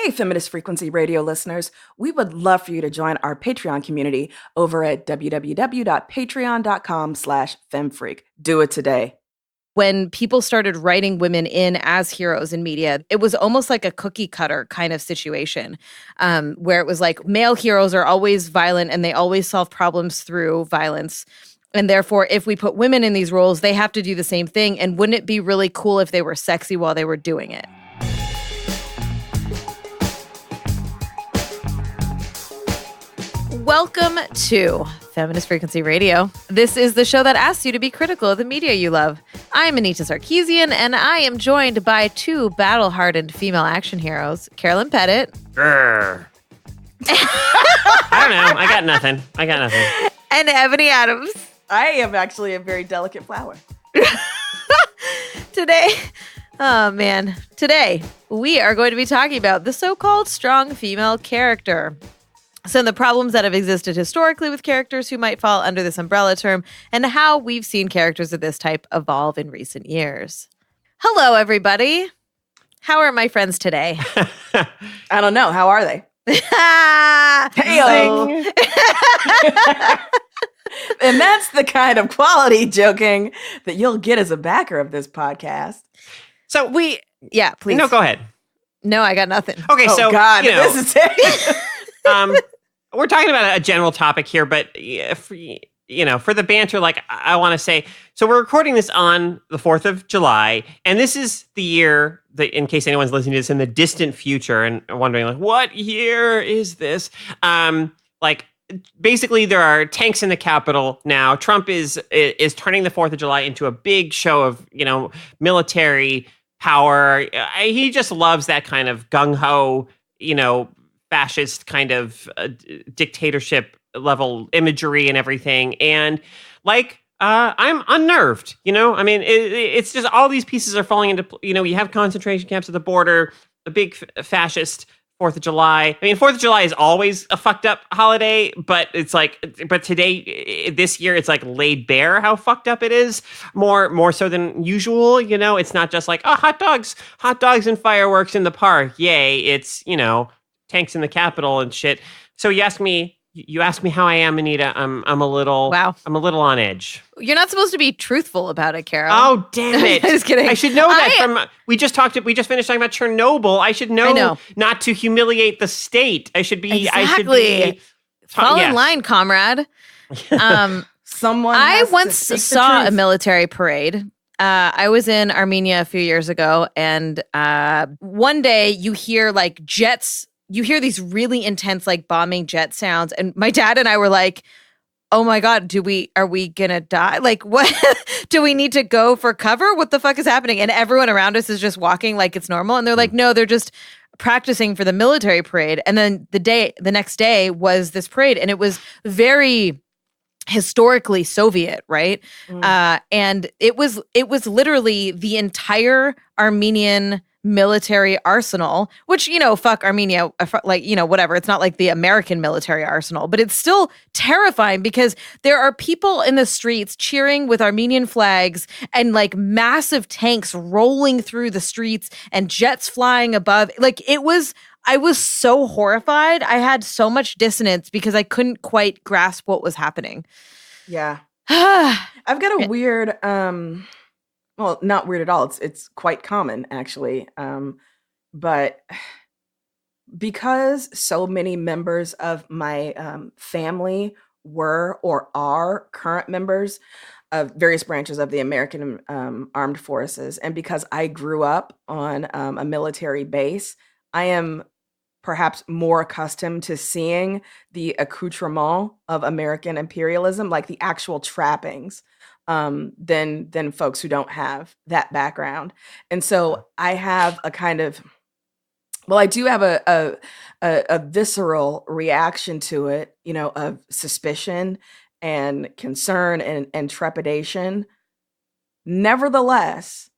Hey, Feminist Frequency Radio listeners, we would love for you to join our Patreon community over at www.patreon.com/femfreak. Do it today. When people started writing women in as heroes in media, it was almost like a cookie cutter kind of situation, where it was like male heroes are always violent and they always solve problems through violence. And therefore, if we put women in these roles, they have to do the same thing. And wouldn't it be really cool if they were sexy while they were doing it? Welcome to Feminist Frequency Radio. This is the show that asks you to be critical of the media you love. I'm Anita Sarkeesian, and I am joined by two battle-hardened female action heroes, Carolyn Pettit. I don't know. I got nothing. And Ebony Adams. I am actually a very delicate flower. Today we are going to be talking about the so-called strong female character. Some of the problems that have existed historically with characters who might fall under this umbrella term, and how we've seen characters of this type evolve in recent years. Hello, everybody. How are my friends today? I don't know. How are they? Hey-o. And that's the kind of quality joking that you'll get as a backer of this podcast. So please. No, go ahead. No, I got nothing. Okay, Oh, so God, this is it. We're talking about a general topic here, but for the banter, I want to say, so we're recording this on the 4th of July, and this is the year that, in case anyone's listening to this in the distant future and wondering, what year is this? Basically, there are tanks in the Capitol now. Trump is turning the 4th of July into a big show of, military power. He just loves that kind of gung-ho, fascist kind of dictatorship level imagery and everything. And I'm unnerved, it's just all these pieces are falling into, you have concentration camps at the border, a big fascist 4th of July. 4th of July is always a fucked up holiday, but but today, this year, it's laid bare how fucked up it is, more so than usual. It's not just hot dogs and fireworks in the park. Yay. It's, tanks in the Capitol and shit. So you ask me how I am, Anita. I'm a little on edge. You're not supposed to be truthful about it, Carol. Oh, damn it. Just kidding. I should know that we just finished talking about Chernobyl. I should know not to humiliate the state. Exactly. Fall in line, comrade. I once saw a military parade. I was in Armenia a few years ago, and one day you hear jets. You hear these really intense, bombing jet sounds. And my dad and I were like, oh my God, are we gonna die? What? Do we need to go for cover? What the fuck is happening? And everyone around us is just walking like it's normal. And they're like, no, they're just practicing for the military parade. And then the next day was this parade. And it was very historically Soviet, right? And it was literally the entire Armenian military arsenal, which, fuck Armenia, whatever. It's not like the American military arsenal, but it's still terrifying because there are people in the streets cheering with Armenian flags and massive tanks rolling through the streets and jets flying above. I was so horrified. I had so much dissonance because I couldn't quite grasp what was happening. Yeah. I've got a weird, well, not weird at all. It's quite common, actually. But because so many members of my family were or are current members of various branches of the American armed forces, and because I grew up on a military base, I am perhaps more accustomed to seeing the accoutrement of American imperialism, like the actual trappings, than folks who don't have that background. And so I have a kind of, I do have a visceral reaction to it, of suspicion and concern and trepidation. Nevertheless,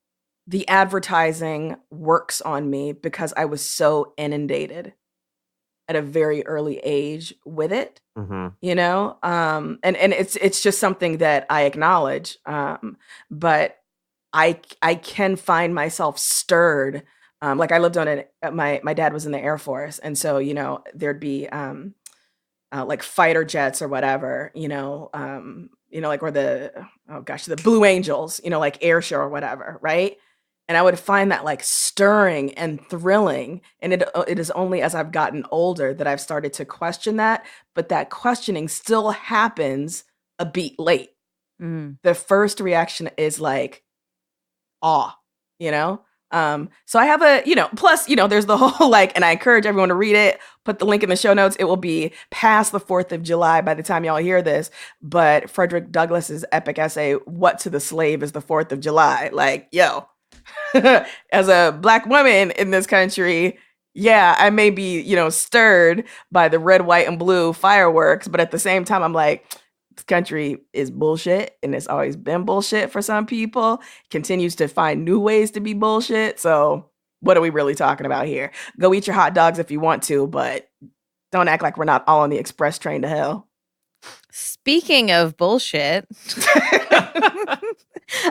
the advertising works on me because I was so inundated at a very early age with it, and it's just something that I acknowledge, but I can find myself stirred Like I lived on it. My dad was in the Air Force, and so there'd be like fighter jets or whatever, like where the Blue Angels, like air show or whatever, right? And I would find that like stirring and thrilling. And it is only as I've gotten older that I've started to question that, but that questioning still happens a beat late. The first reaction is like awe, so I have plus, there's the whole and I encourage everyone to read it, put the link in the show notes. It will be past the 4th of July by the time y'all hear this. But Frederick Douglass's epic essay, What to the Slave is the 4th of July? Like, yo, as a Black woman in this country, yeah, I may be, stirred by the red, white, and blue fireworks. But at the same time, I'm like, this country is bullshit, and it's always been bullshit for some people, continues to find new ways to be bullshit. So what are we really talking about here? Go eat your hot dogs if you want to, but don't act like we're not all on the express train to hell. Speaking of bullshit,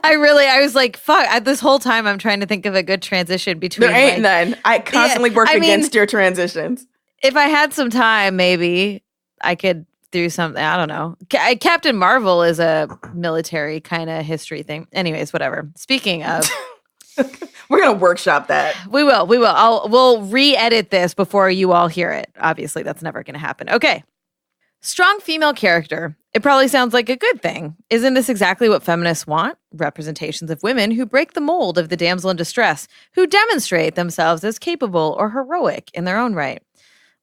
I was like, fuck, this whole time I'm trying to think of a good transition between. There ain't none. I constantly work against your transitions. If I had some time, maybe I could do something. I don't know. Captain Marvel is a military kind of history thing. Anyways, whatever. Speaking of, we're gonna workshop that. We will. We'll re-edit this before you all hear it. Obviously, that's never gonna happen. Okay. Strong female character. It probably sounds like a good thing. Isn't this exactly what feminists want? Representations of women who break the mold of the damsel in distress, who demonstrate themselves as capable or heroic in their own right.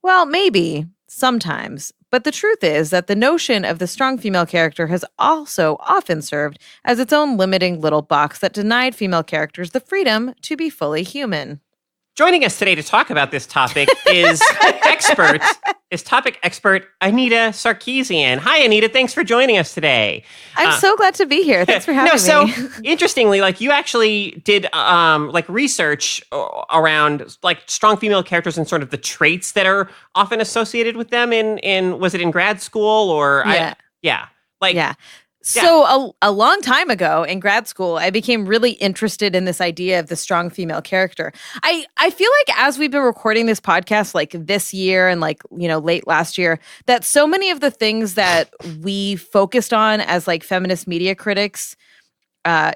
Well, maybe, sometimes. But the truth is that the notion of the strong female character has also often served as its own limiting little box that denied female characters the freedom to be fully human. Joining us today to talk about this topic is topic expert Anita Sarkeesian. Hi, Anita. Thanks for joining us today. I'm so glad to be here. Thanks for having me. So interestingly, you actually did research around strong female characters and sort of the traits that are often associated with them was it in grad school or? Yeah. So a long time ago in grad school, I became really interested in this idea of the strong female character. I feel like as we've been recording this podcast this year and late last year, that so many of the things that we focused on as feminist media critics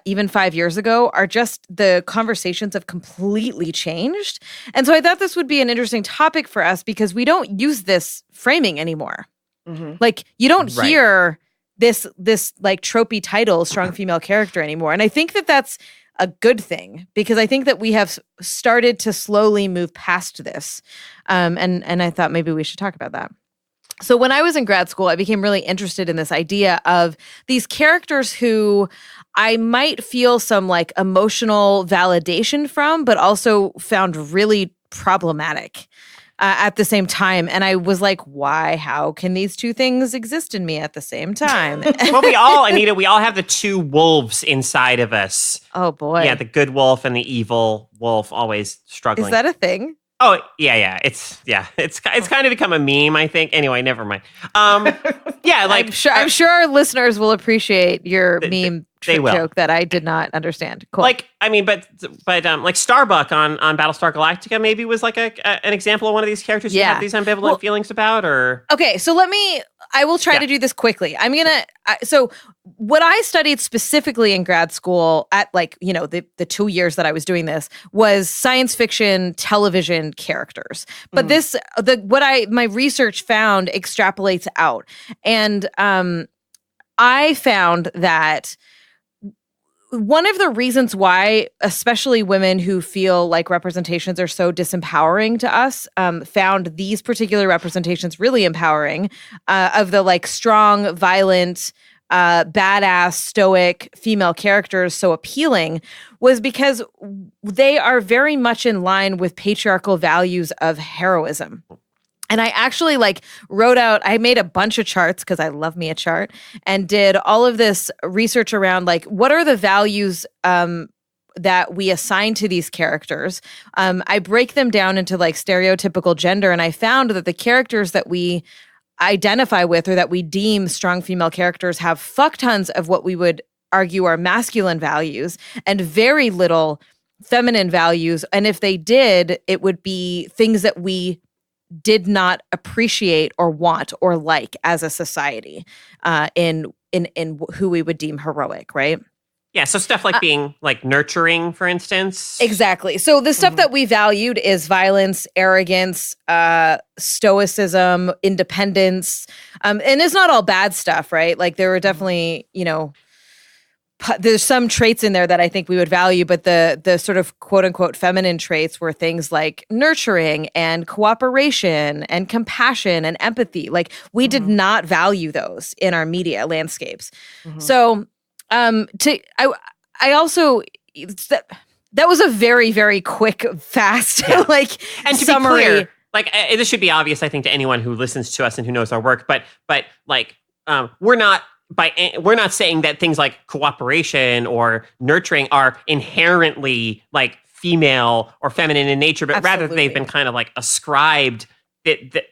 even 5 years ago are just the conversations have completely changed. And so I thought this would be an interesting topic for us because we don't use this framing anymore. Mm-hmm. You don't hear this tropey title, strong female character anymore. And I think that that's a good thing because I think that we have started to slowly move past this. And I thought maybe we should talk about that. So when I was in grad school, I became really interested in this idea of these characters who I might feel some emotional validation from, but also found really problematic. At the same time. And I was like, why? How can these two things exist in me at the same time? Well, Anita, we all have the two wolves inside of us. Oh, boy. Yeah, the good wolf and the evil wolf always struggling. Is that a thing? Oh, yeah. It's kind of become a meme, I think. Anyway, never mind. I'm sure our listeners will appreciate your meme joke that I did not understand. Cool. But Starbuck on Battlestar Galactica maybe was an example of one of these characters you have these ambivalent feelings about, or okay. So I will try to do this quickly. So what I studied specifically in grad school at the 2 years that I was doing this was science fiction television characters. But my research found extrapolates out, and I found that one of the reasons why, especially women who feel like representations are so disempowering to us, found these particular representations really empowering, of the strong, violent, badass, stoic female characters so appealing, was because they are very much in line with patriarchal values of heroism. And I actually wrote out, I made a bunch of charts because I love me a chart, and did all of this research around what are the values that we assign to these characters. I break them down into stereotypical gender, and I found that the characters that we identify with or that we deem strong female characters have fuck tons of what we would argue are masculine values and very little feminine values. And if they did, it would be things that we did not appreciate or want or like as a society in who we would deem heroic, right? Yeah, so stuff like being like nurturing, for instance. Exactly. So the stuff that we valued is violence, arrogance, stoicism, independence. And it's not all bad stuff, right? Like there were definitely, there's some traits in there that I think we would value, but the sort of quote unquote feminine traits were things like nurturing and cooperation and compassion and empathy. Like we did not value those in our media landscapes. So I also that was a very, very quick, fast and to summary. Be clear, this should be obvious, I think, to anyone who listens to us and who knows our work. But we're not saying that things like cooperation or nurturing are inherently like female or feminine in nature, but rather they've been kind of like ascribed that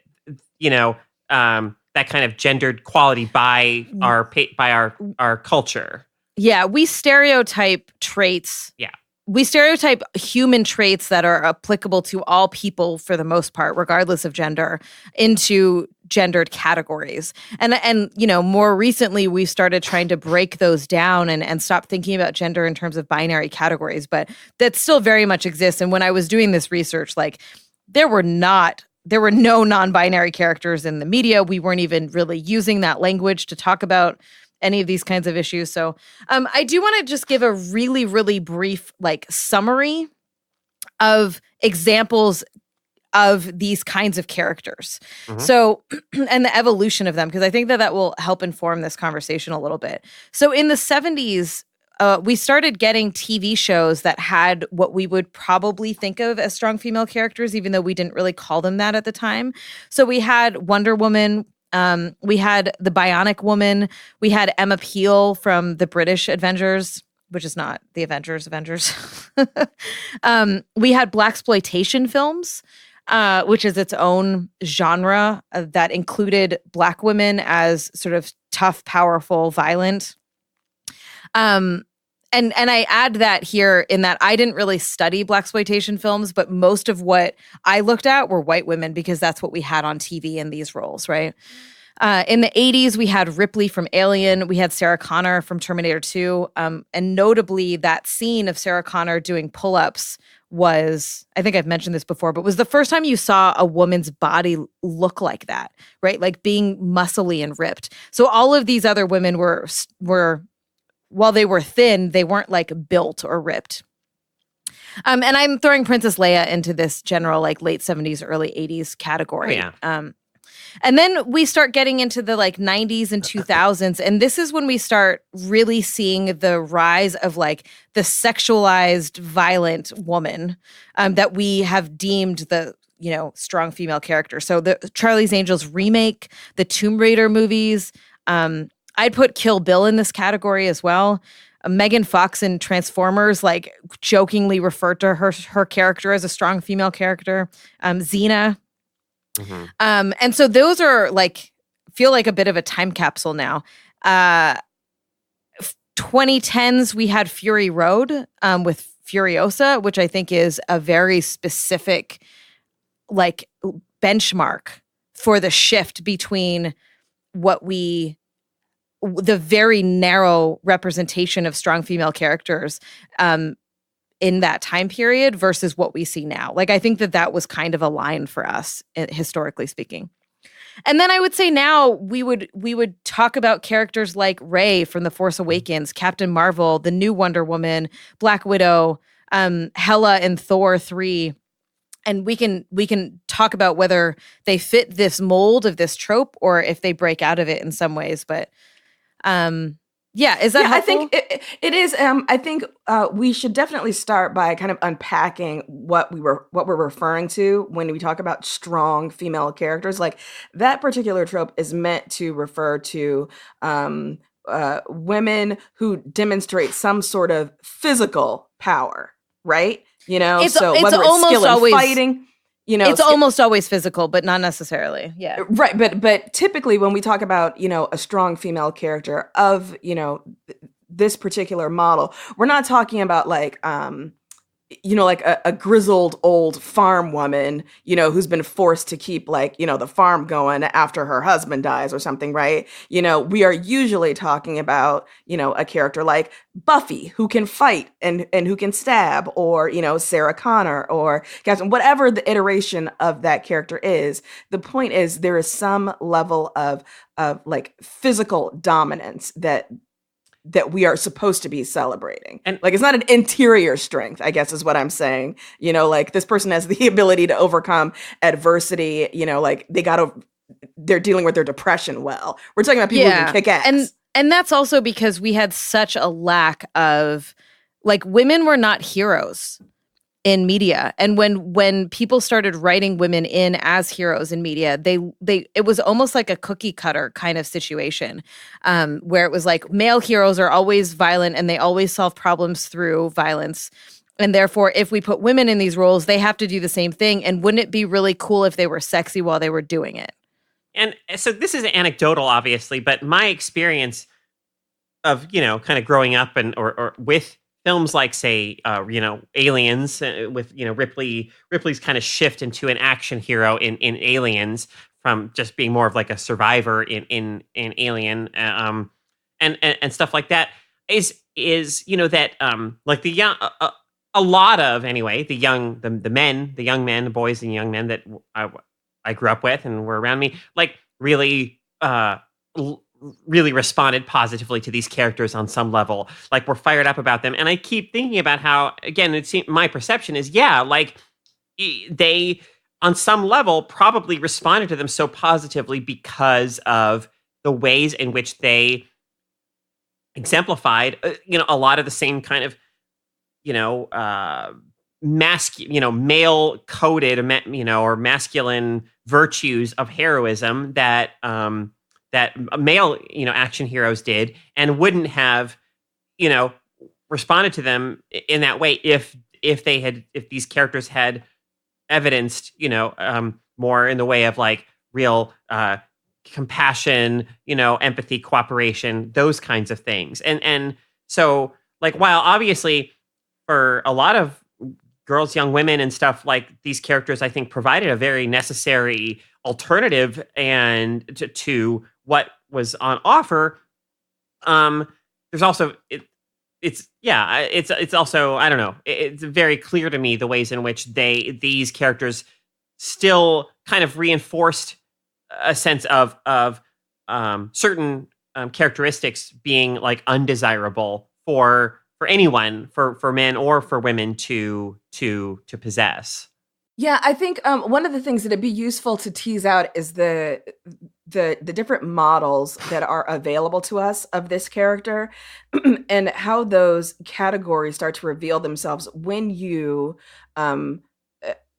kind of gendered quality by our culture. Yeah, we stereotype traits. Yeah. We stereotype human traits that are applicable to all people for the most part, regardless of gender, into gendered categories. And more recently, we started trying to break those down and stop thinking about gender in terms of binary categories, but that still very much exists. And when I was doing this research, there were no non-binary characters in the media. We weren't even really using that language to talk about any of these kinds of issues. So I do want to just give a really, really brief summary of examples of these kinds of characters. So, and the evolution of them, because I think that will help inform this conversation a little bit. So in the 70s, we started getting TV shows that had what we would probably think of as strong female characters, even though we didn't really call them that at the time. So we had Wonder Woman, we had the Bionic Woman, we had Emma Peel from the British Avengers, which is not the Avengers. We had blaxploitation films, which is its own genre that included Black women as sort of tough, powerful, violent. And I add that here in that I didn't really study blaxploitation films, but most of what I looked at were white women because that's what we had on TV in these roles, right? In the 80s, we had Ripley from Alien. We had Sarah Connor from Terminator 2. And notably, that scene of Sarah Connor doing pull-ups was, I think I've mentioned this before, but was the first time you saw a woman's body look like that, right? Like being muscly and ripped. So all of these other women were while they were thin, they weren't built or ripped. And I'm throwing Princess Leia into this general late 70s, early 80s category. Oh, yeah. And then we start getting into the 90s and 2000s. And this is when we start really seeing the rise of the sexualized, violent woman that we have deemed the strong female character. So the Charlie's Angels remake, the Tomb Raider movies, I'd put Kill Bill in this category as well. Megan Fox in Transformers jokingly referred to her character as a strong female character. Xena. And so those are feel like a bit of a time capsule now. 2010s, we had Fury Road with Furiosa, which I think is a very specific benchmark for the shift between the very narrow representation of strong female characters in that time period versus what we see now. I think that was kind of a line for us, historically speaking. And then I would say now we would talk about characters like Rey from The Force Awakens, Captain Marvel, the new Wonder Woman, Black Widow, Hela in Thor 3. And we can talk about whether they fit this mold of this trope or if they break out of it in some ways. But is that helpful? I think it is. I think we should definitely start by kind of unpacking what we're referring to when we talk about strong female characters. That particular trope is meant to refer to women who demonstrate some sort of physical power, right? Whether it's skill in fighting. It's almost always physical, but not necessarily. Yeah. Right. But typically when we talk about, a strong female character of, this particular model, we're not talking about like a grizzled old farm woman, who's been forced to keep like, the farm going after her husband dies or something, right? We are usually talking about, a character like Buffy who can fight and who can stab, or, Sarah Connor or Gato, whatever the iteration of that character is. The point is there is some level of like physical dominance that we are supposed to be celebrating. And like, it's not an interior strength, I guess is what I'm saying. Like this person has the ability to overcome adversity, like they're dealing with their depression well. We're talking about people who can kick ass. And that's also because we had such a lack of, like, women were not heroes in media. And when people started writing women in as heroes in media, it was almost like a cookie cutter kind of situation, where it was like male heroes are always violent and they always solve problems through violence. And therefore, if we put women in these roles, they have to do the same thing. And wouldn't it be really cool if they were sexy while they were doing it? And so this is anecdotal, obviously, but my experience of, kind of growing up or with films like, say, Aliens, with, Ripley's kind of shift into an action hero in Aliens, from just being more of like a survivor in Alien, and stuff like that, is that like the young, a lot of, anyway, the young men, the boys and young men that I grew up with and were around me, like really really responded positively to these characters on some level. Like, we're fired up about them. And I keep thinking about how, again, my perception is, like, they, on some level, probably responded to them so positively because of the ways in which they exemplified, a lot of the same kind of, male coded, or masculine virtues of heroism that male, action heroes did, and wouldn't have, responded to them in that way if these characters had evidenced, more in the way of like real compassion, empathy, cooperation, those kinds of things. And so, like, while obviously for a lot of girls, young women and stuff, like, these characters, I think, provided a very necessary alternative and to what was on offer. There's also it's also, I don't know, it's very clear to me the ways in which these characters still kind of reinforced a sense of certain characteristics being like undesirable for anyone, for men or for women to possess. Yeah, I think one of the things that it'd be useful to tease out is the different models that are available to us of this character, and how those categories start to reveal themselves when you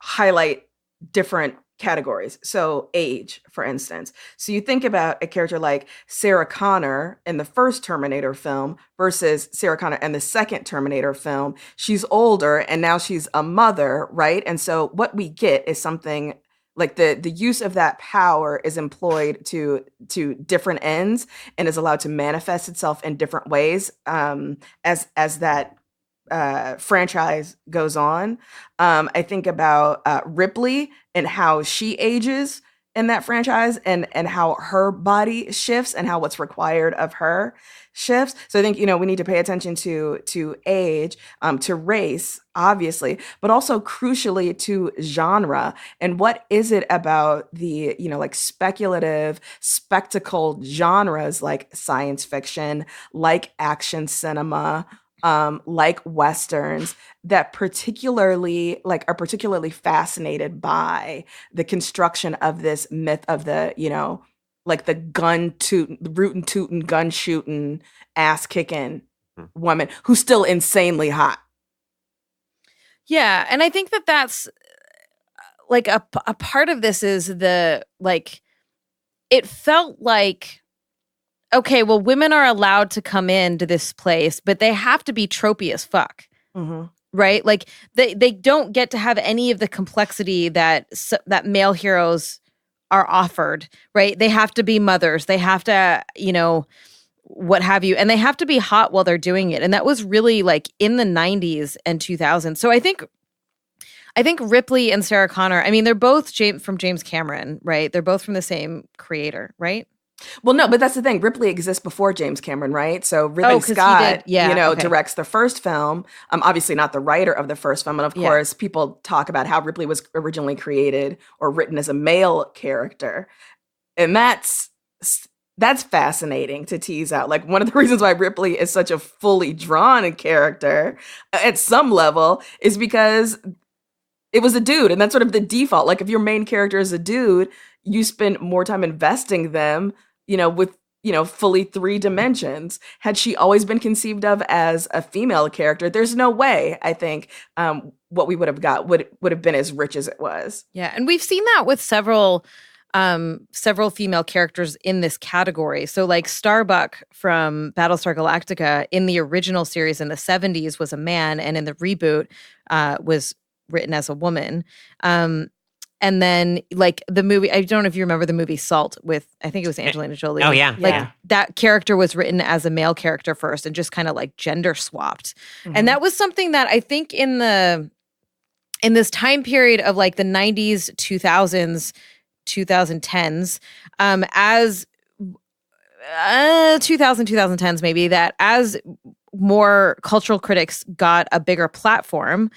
highlight different categories. So age, for instance. So you think about a character like Sarah Connor in the first Terminator film versus Sarah Connor in the second Terminator film. She's older and now she's a mother, right? And so what we get is something like the use of that power is employed to different ends and is allowed to manifest itself in different ways as that franchise goes on. I think about Ripley and how she ages in that franchise, and how her body shifts and how what's required of her shifts. So I think, we need to pay attention to age, to race, obviously, but also crucially to genre. And what is it about the, like speculative, spectacle genres like science fiction, like action cinema, like Westerns, that are particularly fascinated by the construction of this myth of the, like the rootin' tootin', gun shooting, ass kicking woman who's still insanely hot. Yeah. And I think that's like a part of this is it felt like, okay, well, women are allowed to come into this place, but they have to be tropey as fuck, right? Like they don't get to have any of the complexity that male heroes are offered, right? They have to be mothers. They have to, what have you. And they have to be hot while they're doing it. And that was really like in the 90s and 2000s. So I think Ripley and Sarah Connor, I mean, they're both from James Cameron, right? They're both from the same creator, right? Well, no, but that's the thing. Ripley exists before James Cameron, right? So Ridley Scott, directs the first film. Obviously not the writer of the first film. And of course, people talk about how Ripley was originally created or written as a male character. And that's fascinating to tease out. Like, one of the reasons why Ripley is such a fully drawn character at some level is because it was a dude. And that's sort of the default. Like, if your main character is a dude, you spend more time investing them, with, fully 3 dimensions. Had she always been conceived of as a female character, there's no way, I think, what we would have got would have been as rich as it was. Yeah. And we've seen that with several female characters in this category. So like Starbuck from Battlestar Galactica in the original series in the 70s was a man, and in the reboot was written as a woman. And then, like, the movie, I don't know if you remember the movie Salt with, I think it was Angelina Jolie. Oh, yeah. Like, that character was written as a male character first and just kind of, like, gender swapped. Mm-hmm. And that was something that I think in this time period of, like, the 90s, 2000s, 2010s, as 2010s maybe, that as more cultural critics got a bigger platform,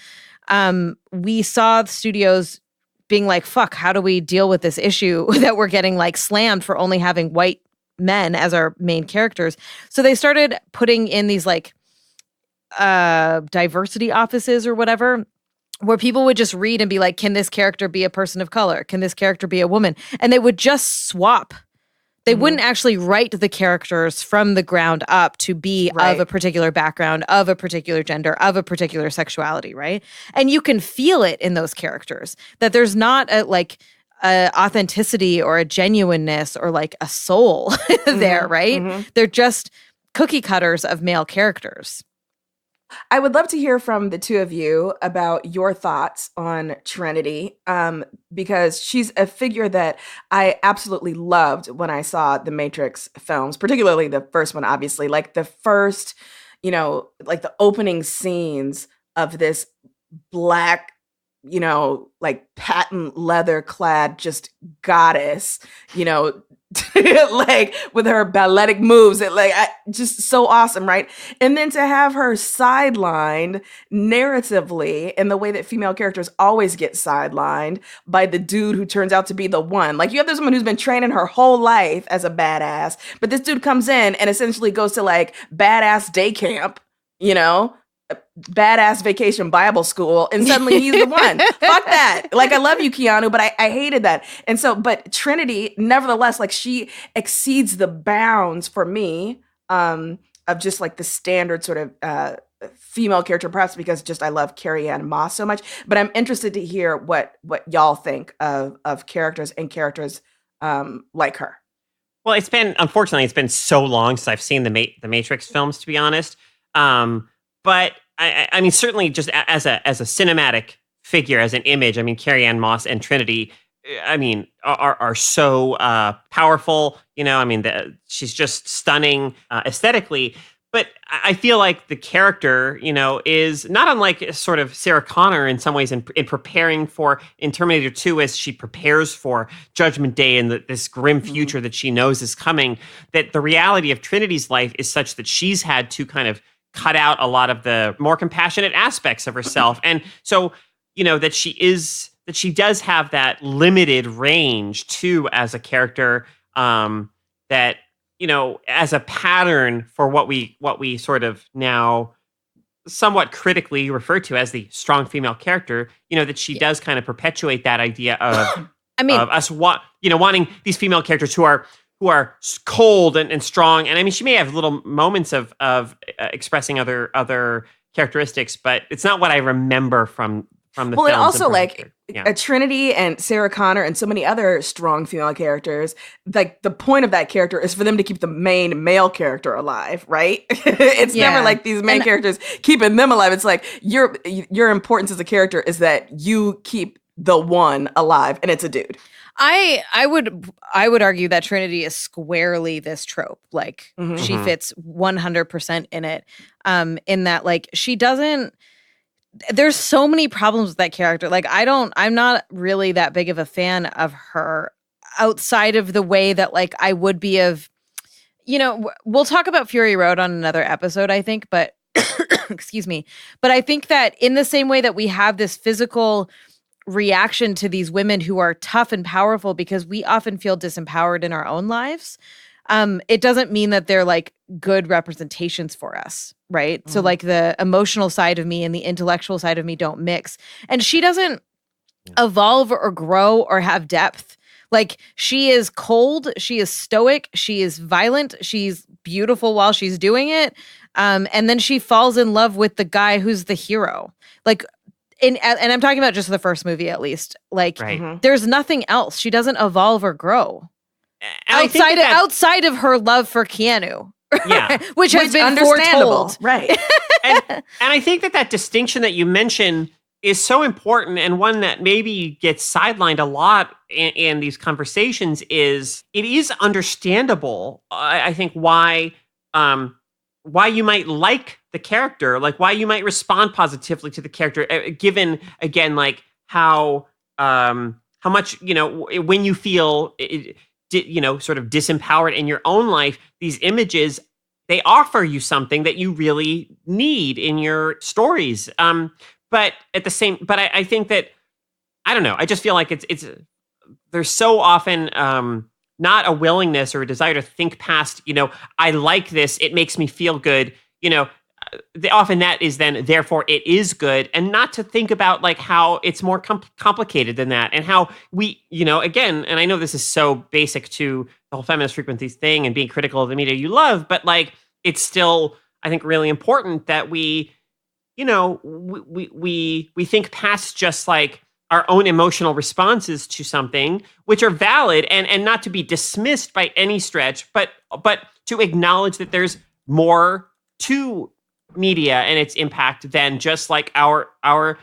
we saw the studios being like, fuck, how do we deal with this issue that we're getting like slammed for only having white men as our main characters? So they started putting in these like diversity offices or whatever, where people would just read and be like, can this character be a person of color? Can this character be a woman? And they would just swap. They wouldn't actually write the characters from the ground up to be of a particular background, of a particular gender, of a particular sexuality, right? And you can feel it in those characters, that there's not a authenticity or a genuineness or like a soul there, right? Mm-hmm. They're just cookie cutters of male characters. I would love to hear from the two of you about your thoughts on Trinity, because she's a figure that I absolutely loved when I saw the Matrix films, particularly the first one, obviously. Like the first, like the opening scenes of this black, like patent leather clad just goddess, like with her balletic moves, just so awesome, right? And then to have her sidelined narratively in the way that female characters always get sidelined by the dude who turns out to be the one. Like, you have this woman who's been training her whole life as a badass, but this dude comes in and essentially goes to like badass day camp, badass vacation Bible school, and suddenly he's the one. Fuck that. Like, I love you, Keanu, but I hated that. And so, but Trinity, nevertheless, like, she exceeds the bounds for me of just like the standard sort of female character, perhaps because just I love Carrie-Anne Moss so much. But I'm interested to hear what y'all think of characters and characters like her. Well, unfortunately, it's been so long since I've seen the Matrix films, to be honest. But I mean, certainly just as a cinematic figure, as an image, I mean, Carrie-Anne Moss and Trinity, I mean, are so powerful. I mean, she's just stunning aesthetically. But I feel like the character, is not unlike sort of Sarah Connor in some ways in preparing in Terminator 2, as she prepares for Judgment Day and this grim future that she knows is coming, that the reality of Trinity's life is such that she's had to kind of cut out a lot of the more compassionate aspects of herself. And so, that she does have that limited range too, as a character, that, as a pattern for what we sort of now somewhat critically refer to as the strong female character, that she does kind of perpetuate that idea of, of us wanting these female characters who are cold and strong. And I mean, she may have little moments of expressing other characteristics, but it's not what I remember from the films. Well, and also like a Trinity and Sarah Connor and so many other strong female characters, like the point of that character is for them to keep the main male character alive, right? It's never like these main characters keeping them alive. It's like your importance as a character is that you keep the one alive, and it's a dude. I would argue that Trinity is squarely this trope. Like she fits 100% in it. In that, like, she doesn't. There's so many problems with that character. Like, I'm not really that big of a fan of her outside of the way that, like, I would be of, we'll talk about Fury Road on another episode, I think, but excuse me. But I think that in the same way that we have this physical reaction to these women who are tough and powerful because we often feel disempowered in our own lives, it doesn't mean that they're like good representations for us, right? So like the emotional side of me and the intellectual side of me don't mix. And she doesn't evolve or grow or have depth. Like, she is cold, she is stoic, she is violent, she's beautiful while she's doing it. And then she falls in love with the guy who's the hero. Like, and I'm talking about just the first movie, at least. Like, there's nothing else. She doesn't evolve or grow outside of her love for Keanu. Yeah, which has been foretold, right? and I think that distinction that you mentioned is so important, and one that maybe gets sidelined a lot in these conversations. Is it is understandable, I think, why you might like the character, like why you might respond positively to the character, given again, like how much, when you feel sort of disempowered in your own life, these images, they offer you something that you really need in your stories. But I think that, I don't know, I just feel like it's there's so often not a willingness or a desire to think past, I like this, it makes me feel good, often that is then, therefore it is good, and not to think about like how it's more complicated than that, and how we, again, and I know this is so basic to the whole feminist frequencies thing and being critical of the media you love, but like, it's still, I think, really important that we think past just like our own emotional responses to something, which are valid and not to be dismissed by any stretch, but to acknowledge that there's more to media and its impact than just like our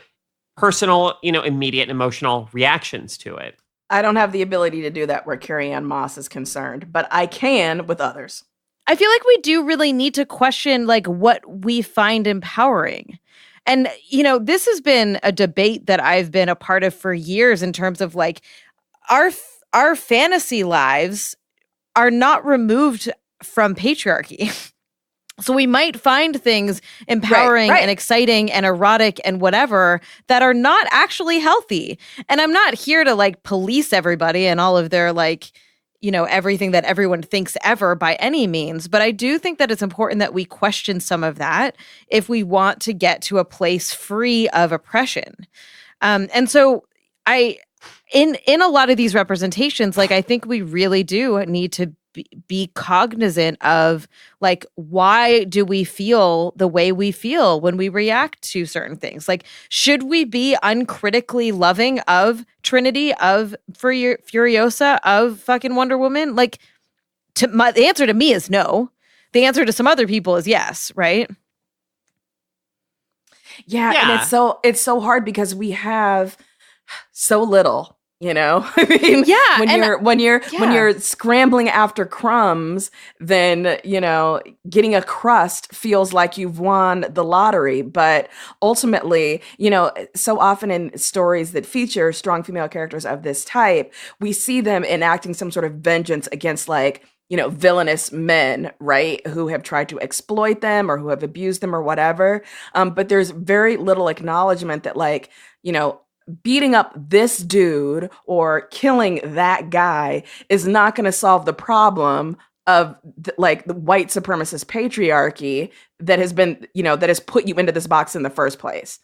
personal, immediate emotional reactions to it. I don't have the ability to do that where Carrie-Anne Moss is concerned, but I can with others. I feel like we do really need to question like what we find empowering. And, this has been a debate that I've been a part of for years in terms of like our fantasy lives are not removed from patriarchy. So we might find things empowering and exciting and erotic and whatever that are not actually healthy. And I'm not here to like police everybody and all of their like, everything that everyone thinks ever by any means. But I do think that it's important that we question some of that if we want to get to a place free of oppression. And so in a lot of these representations, like, I think we really do need to be cognizant of like, why do we feel the way we feel when we react to certain things? Like, should we be uncritically loving of Trinity, of Furiosa, of fucking Wonder Woman? Like, the answer to me is no. The answer to some other people is yes, right? Yeah. And it's so hard because we have so little. I mean, when you're scrambling after crumbs, then, getting a crust feels like you've won the lottery. But ultimately, so often in stories that feature strong female characters of this type, we see them enacting some sort of vengeance against like, villainous men, right, who have tried to exploit them or who have abused them or whatever. But there's very little acknowledgement that like, beating up this dude or killing that guy is not going to solve the problem of like the white supremacist patriarchy that has been, that has put you into this box in the first place,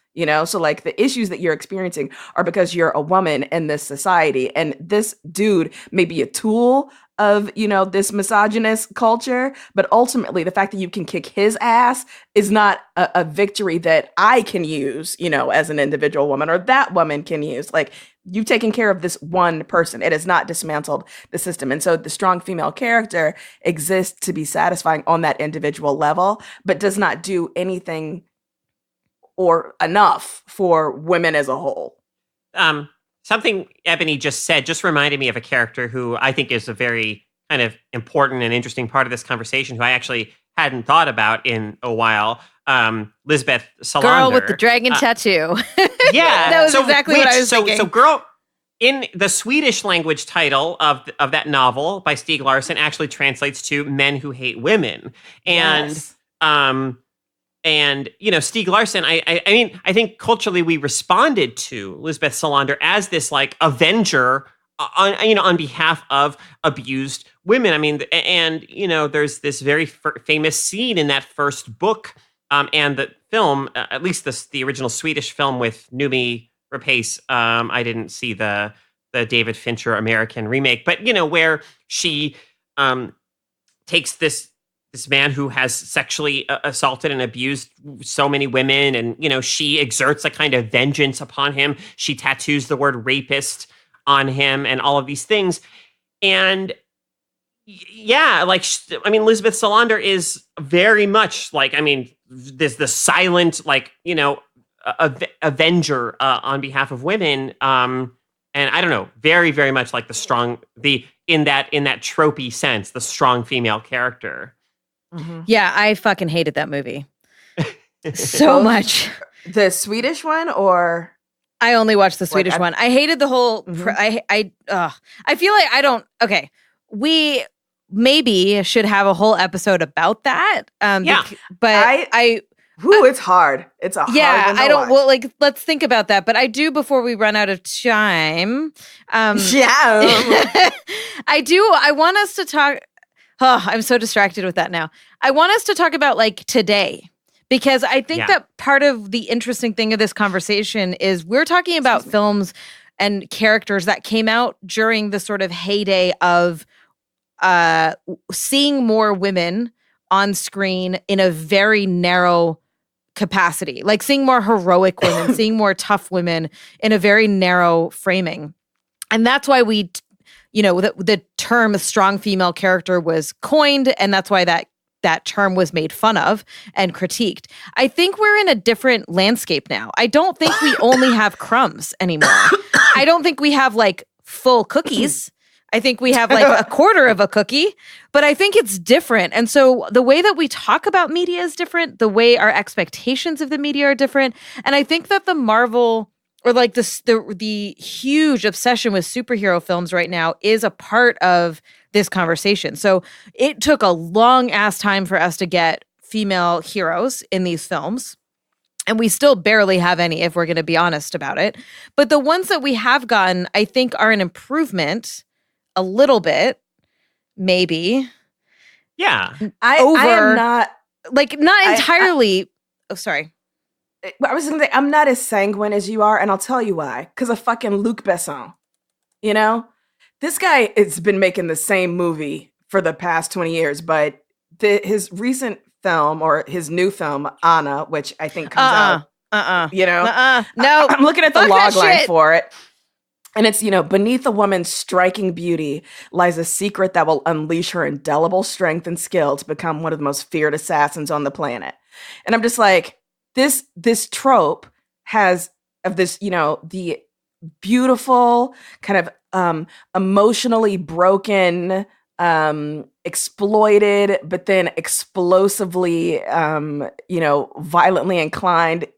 So like the issues that you're experiencing are because you're a woman in this society, and this dude may be a tool of, this misogynist culture, but ultimately the fact that you can kick his ass is not a victory that I can use, as an individual woman, or that woman can use. Like, you've taken care of this one person. It has not dismantled the system. And so the strong female character exists to be satisfying on that individual level, but does not do anything or enough for women as a whole. something Ebony just said just reminded me of a character who I think is a very kind of important and interesting part of this conversation, who I actually hadn't thought about in a while. Lisbeth Salander. Girl with the dragon tattoo. Yeah. That was exactly what I was thinking. So girl, in the Swedish language title of that novel by Stieg Larsson actually translates to Men Who Hate Women. And, yes. And Stieg Larsson, I mean, I think culturally we responded to Lisbeth Salander as this like avenger on behalf of abused women. I mean, and there's this very famous scene in that first book, and the film, at least the original Swedish film with Noomi Rapace. I didn't see the David Fincher American remake, but where she takes this man who has sexually assaulted and abused so many women, and she exerts a kind of vengeance upon him. She tattoos the word rapist on him and all of these things. And yeah, like, I mean, Lisbeth Salander is very much like, I mean, there's the silent, like, avenger on behalf of women. And I don't know, very, very much like in that tropey sense, the strong female character. Mm-hmm. Yeah, I fucking hated that movie so much. The Swedish one, or I only watched the Swedish one. I hated the whole. Mm-hmm. I feel like I don't. Okay, we maybe should have a whole episode about that. Yeah, but it's hard. It's a hard one to watch. Well, like, let's think about that. But I do before we run out of time. Yeah, I do. I want us to talk. Oh, I'm so distracted with that now. I want us to talk about like today, because I think that part of the interesting thing of this conversation is we're talking about films and characters that came out during the sort of heyday of seeing more women on screen in a very narrow capacity, like seeing more heroic women, seeing more tough women in a very narrow framing. And that's why the term strong female character was coined, and that's why that term was made fun of and critiqued. I think we're in a different landscape now. I don't think we only have crumbs anymore. I don't think we have like full cookies. I think we have like a quarter of a cookie, but I think it's different. And so the way that we talk about media is different. The way our expectations of the media are different. And I think that the Marvel, or like the huge obsession with superhero films right now, is a part of this conversation. So it took a long ass time for us to get female heroes in these films. And we still barely have any, if we're going to be honest about it. But the ones that we have gotten, I think, are an improvement a little bit, maybe. Yeah. I am not entirely. Sorry. I was going to say, I'm not as sanguine as you are, and I'll tell you why. Because of fucking Luc Besson. This guy has been making the same movie for the past 20 years, but his recent film, or his new film, Anna, which I think comes out, no. I'm looking at the log line for it. And it's, beneath a woman's striking beauty lies a secret that will unleash her indelible strength and skill to become one of the most feared assassins on the planet. And I'm just like, this trope has of this, the beautiful kind of emotionally broken, exploited, but then explosively, violently inclined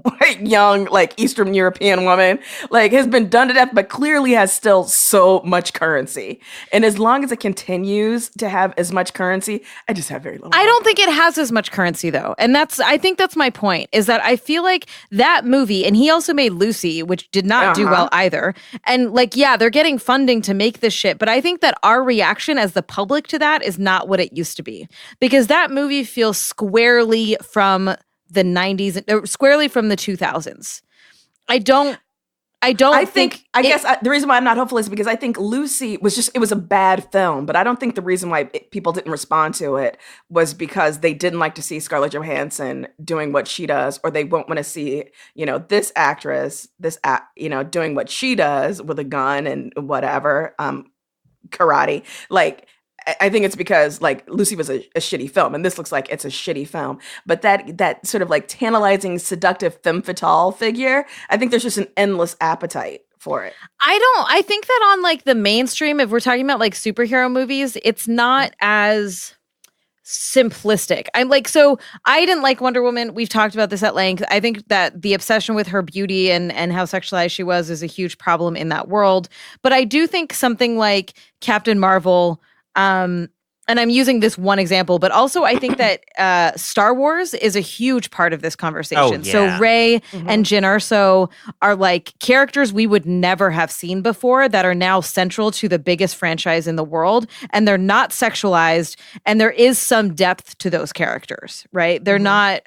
white, young, like Eastern European woman, like, has been done to death, but clearly has still so much currency. And as long as it continues to have as much currency, I just have very little. I don't think it has as much currency though. And I think that's my point, is that I feel like that movie, and he also made Lucy, which did not do well either. And like, yeah, they're getting funding to make this shit, but I think that our reaction as the public to that is not what it used to be, because that movie feels squarely from the 90s, squarely from the 2000s. I guess the reason why I'm not hopeful is because I think Lucy it was a bad film, but I don't think the reason why people didn't respond to it was because they didn't like to see Scarlett Johansson doing what she does, or they won't want to see, this actress, doing what she does with a gun and whatever, karate. Like, I think it's because, like, Lucy was a shitty film, and this looks like it's a shitty film. But that sort of like tantalizing, seductive femme fatale figure, I think there's just an endless appetite for it. I think that on like the mainstream, if we're talking about like superhero movies, it's not as simplistic. So I didn't like Wonder Woman. We've talked about this at length. I think that the obsession with her beauty and how sexualized she was is a huge problem in that world. But I do think something like Captain Marvel, and I'm using this one example, but also I think that Star Wars is a huge part of this conversation. Oh, yeah. So Rey and Jyn Erso are like characters we would never have seen before that are now central to the biggest franchise in the world. And they're not sexualized. And there is some depth to those characters, right? They're not,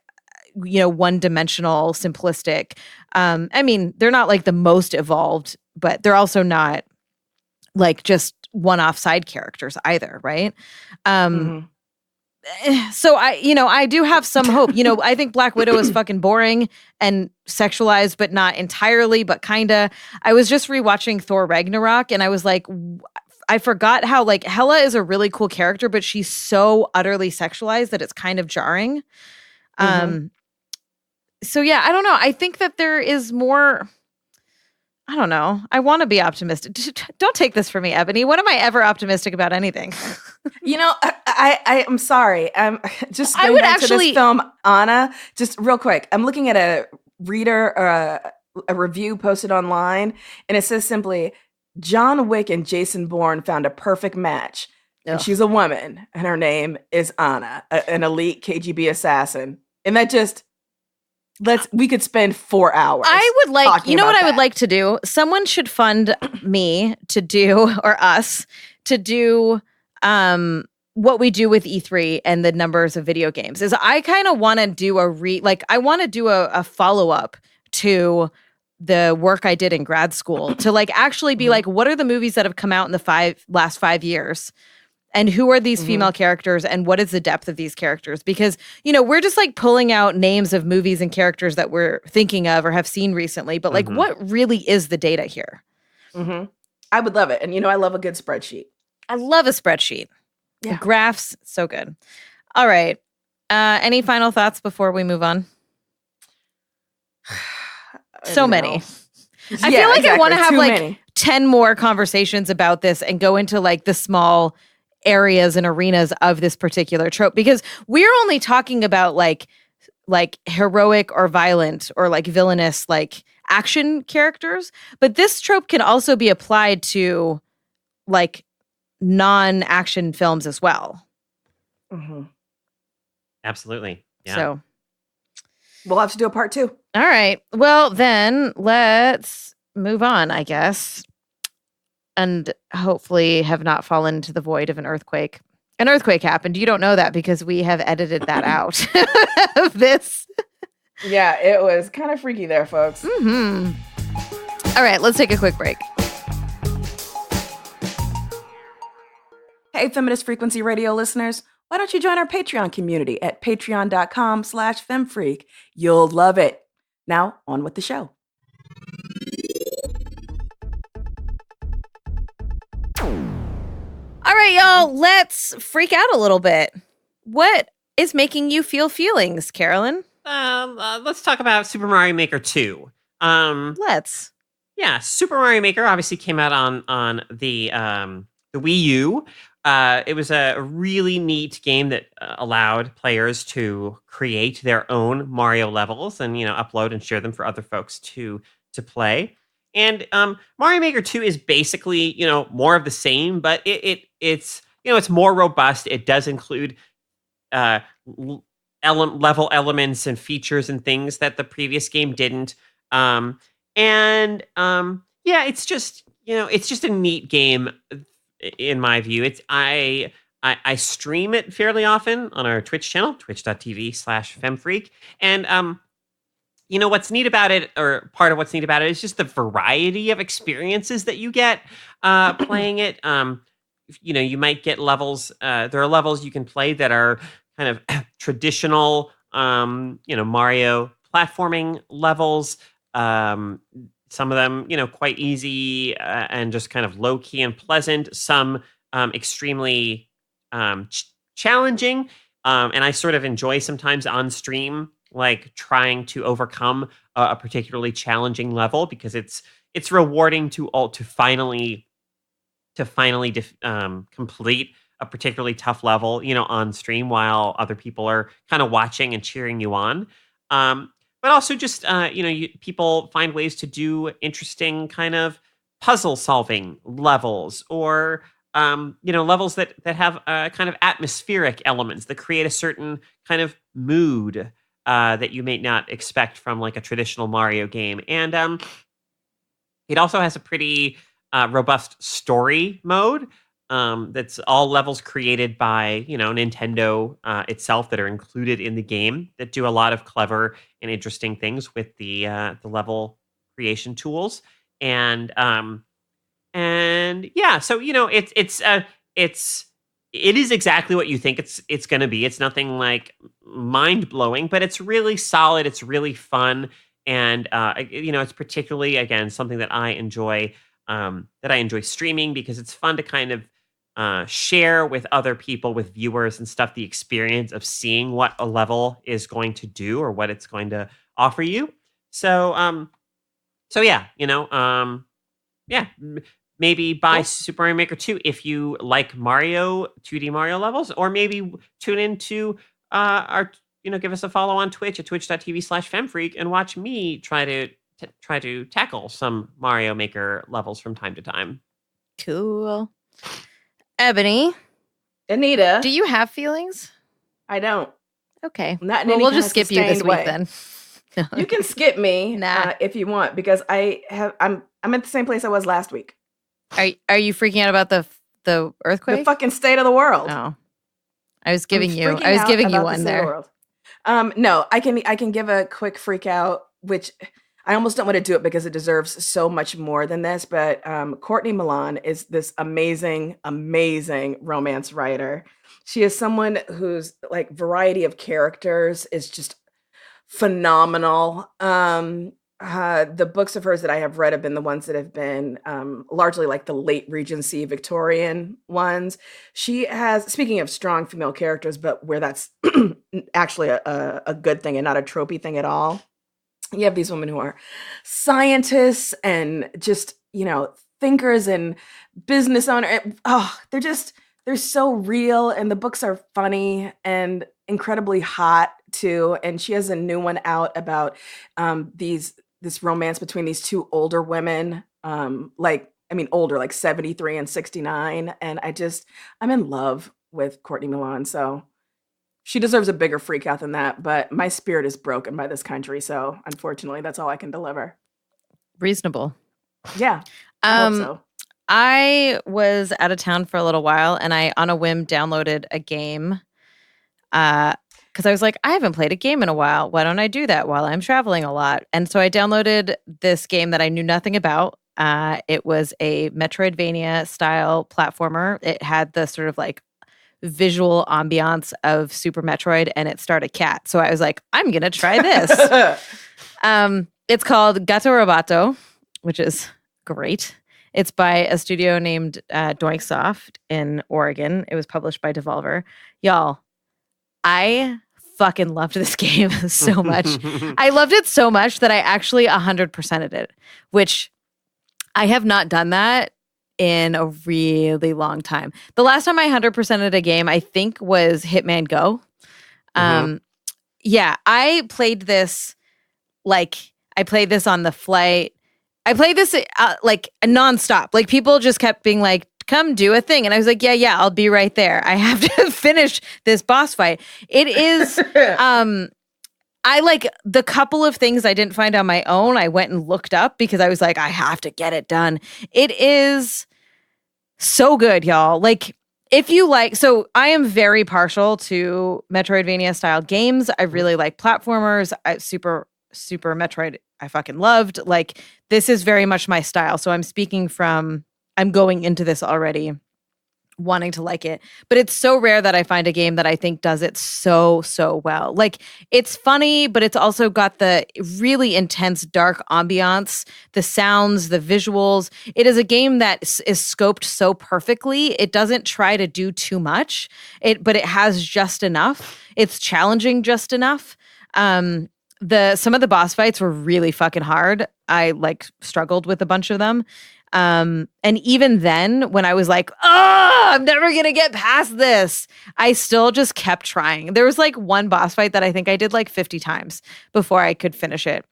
one-dimensional, simplistic. I mean, they're not like the most evolved, but they're also not like just one-off side characters either, right? So I do have some hope. I think Black Widow is fucking boring and sexualized, but not entirely, but kinda. I was just rewatching Thor Ragnarok, and I was like, I forgot how like Hela is a really cool character, but she's so utterly sexualized that it's kind of jarring. So yeah, I don't know. I think that there is more. I don't know. I want to be optimistic. Don't take this from me, Ebony. When am I ever optimistic about anything? I am sorry. Just going back to this film, Anna, just real quick. I'm looking at a reader or a review posted online, and it says simply, John Wick and Jason Bourne found a perfect match. Ugh. And she's a woman, and her name is Anna, an elite KGB assassin. And that just... we could spend 4 hours. I would like, I would like to do? Someone should fund me to do, or us, to do what we do with E3 and the numbers of video games. Is I kind of want to do I want to do a follow-up to the work I did in grad school to like actually be like, what are the movies that have come out in the last 5 years? And who are these female characters, and what is the depth of these characters? Because, we're just like pulling out names of movies and characters that we're thinking of or have seen recently. But like, what really is the data here? I would love it. And, I love a good spreadsheet. I love a spreadsheet. Yeah. Graphs, so good. All right. Any final thoughts before we move on? So many. I feel like I want to have like 10 more conversations about this and go into like the small areas and arenas of this particular trope, because we're only talking about like heroic or violent or like villainous like action characters, but this trope can also be applied to like non-action films as well. Absolutely. Yeah. So we'll have to do a part 2. All right. Well, then let's move on, I guess. And hopefully have not fallen into the void of an earthquake. An earthquake happened. You don't know that because we have edited that out of this. Yeah, it was kind of freaky there, folks. All right, let's take a quick break. Hey, Feminist Frequency Radio listeners. Why don't you join our Patreon community at patreon.com/femfreak. You'll love it. Now, on with the show. All right, y'all, let's freak out a little bit. What is making you feel feelings, Carolyn? Let's talk about Super Mario Maker 2. Let's. Yeah, Super Mario Maker obviously came out on the Wii U. It was a really neat game that allowed players to create their own Mario levels and upload and share them for other folks to play. And Mario Maker 2 is basically more of the same, but it's more robust. It does include level elements and features and things that the previous game didn't. It's just a neat game in my view. I stream it fairly often on our Twitch channel, twitch.tv/femfreak. And what's neat about it, or part of what's neat about it, is just the variety of experiences that you get playing it. You might get levels. There are levels you can play that are kind of traditional, Mario platforming levels. Some of them, quite easy and just kind of low key and pleasant. Some extremely challenging. And I sort of enjoy sometimes on stream, like trying to overcome a particularly challenging level, because it's it's rewarding to finally complete a particularly tough level, on stream while other people are kind of watching and cheering you on. But also just, people find ways to do interesting kind of puzzle solving levels, or, levels that have kind of atmospheric elements that create a certain kind of mood that you may not expect from like a traditional Mario game. And it also has a pretty robust story mode. That's all levels created by, Nintendo itself that are included in the game that do a lot of clever and interesting things with the level creation tools. And yeah, so it is exactly what you think it's going to be. It's nothing like mind blowing, but it's really solid. It's really fun, and it's particularly, again, something that I enjoy. That I enjoy streaming because it's fun to kind of share with other people, with viewers and stuff, the experience of seeing what a level is going to do or what it's going to offer you. So, yeah, maybe buy Super Mario Maker 2 if you like 2D Mario levels, or maybe tune into give us a follow on Twitch at twitch.tv/femfreak and watch me try to tackle some Mario Maker levels from time to time. Cool. Ebony. Anita. Do you have feelings? I don't. Okay. We'll just skip you this week then. You can skip me if you want, because I'm at the same place I was last week. Are you freaking out about the earthquake? The fucking state of the world. No. I was giving you one there. No, I can give a quick freak out, which I almost don't want to do it because it deserves so much more than this, but Courtney Milan is this amazing, amazing romance writer. She is someone whose like variety of characters is just phenomenal. The books of hers that I have read have been the ones that have been largely like the late Regency Victorian ones. She has, speaking of strong female characters, but where that's actually a good thing and not a tropey thing at all. You have these women who are scientists and just, thinkers and business owners. They're so real, and the books are funny and incredibly hot too. And she has a new one out about this romance between these two older women, older, like 73 and 69. And I'm in love with Courtney Milan. So she deserves a bigger freak out than that, but my spirit is broken by this country. So unfortunately, that's all I can deliver. Reasonable. Yeah. I hope so. I was out of town for a little while, and I, on a whim, downloaded a game because I was like, I haven't played a game in a while. Why don't I do that while I'm traveling a lot? And so I downloaded this game that I knew nothing about. It was a Metroidvania style platformer. It had the sort of like visual ambiance of Super Metroid, and it starred a cat. So I was like, I'm going to try this. It's called Gato Roboto, which is great. It's by a studio named Doinksoft in Oregon. It was published by Devolver. Y'all, I fucking loved this game so much. I loved it so much that I actually 100%ed it, which I have not done that in a really long time. The last time I 100%ed a game, I think, was Hitman Go. Yeah, I played this on the flight. I played this like nonstop. Like people just kept being like, come do a thing. And I was like, yeah, I'll be right there. I have to finish this boss fight. It is, I like the couple of things I didn't find on my own. I went and looked up because I was like, I have to get it done. It is so good, y'all. Like if you like, so I am very partial to Metroidvania style games. I really like platformers. Super Metroid I fucking loved. Like this is very much my style. So I'm going into this already wanting to like it. But it's so rare that I find a game that I think does it so well. Like it's funny, but it's also got the really intense dark ambiance, the sounds, the visuals. It is a game that is scoped so perfectly. It doesn't try to do too much, but it has just enough. It's challenging just enough. Some of the boss fights were really fucking hard. I like struggled with a bunch of them. And even then, when I was like, oh, I'm never going to get past this, I still just kept trying. There was like one boss fight that I think I did like 50 times before I could finish it,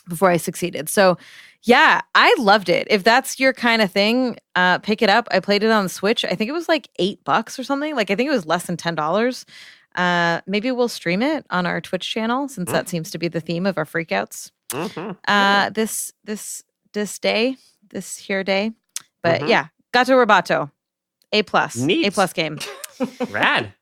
before I succeeded. So yeah, I loved it. If that's your kind of thing, pick it up. I played it on the Switch. I think it was like $8 or something. Like I think it was less than $10. Maybe we'll stream it on our Twitch channel since that seems to be the theme of our freakouts. This day. But yeah, Gato Roboto. A+. Neat. A+ game. Rad.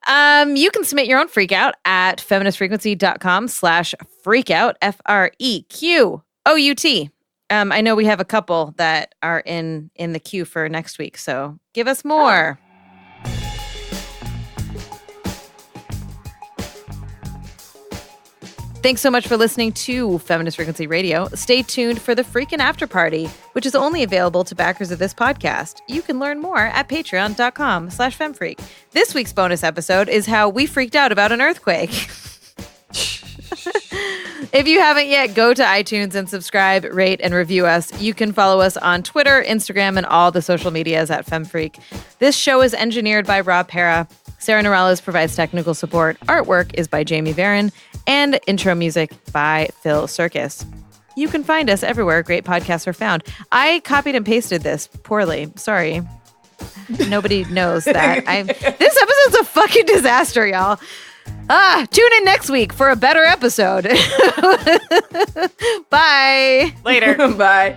You can submit your own freakout at feministfrequency.com/freakout, FREQOUT. I know we have a couple that are in the queue for next week, so give us more. Thanks so much for listening to Feminist Frequency Radio. Stay tuned for the Freakin' After Party, which is only available to backers of this podcast. You can learn more at patreon.com/femfreak. This week's bonus episode is how we freaked out about an earthquake. If you haven't yet, go to iTunes and subscribe, rate, and review us. You can follow us on Twitter, Instagram, and all the social medias at FemFreak. This show is engineered by Rob Pera. Sarah Norellis provides technical support. Artwork is by Jamie Varon. And intro music by Phil Circus. You can find us everywhere great podcasts are found. I copied and pasted this poorly. Sorry. Nobody knows that. This episode's a fucking disaster, y'all. Tune in next week for a better episode. Bye. Later. Bye.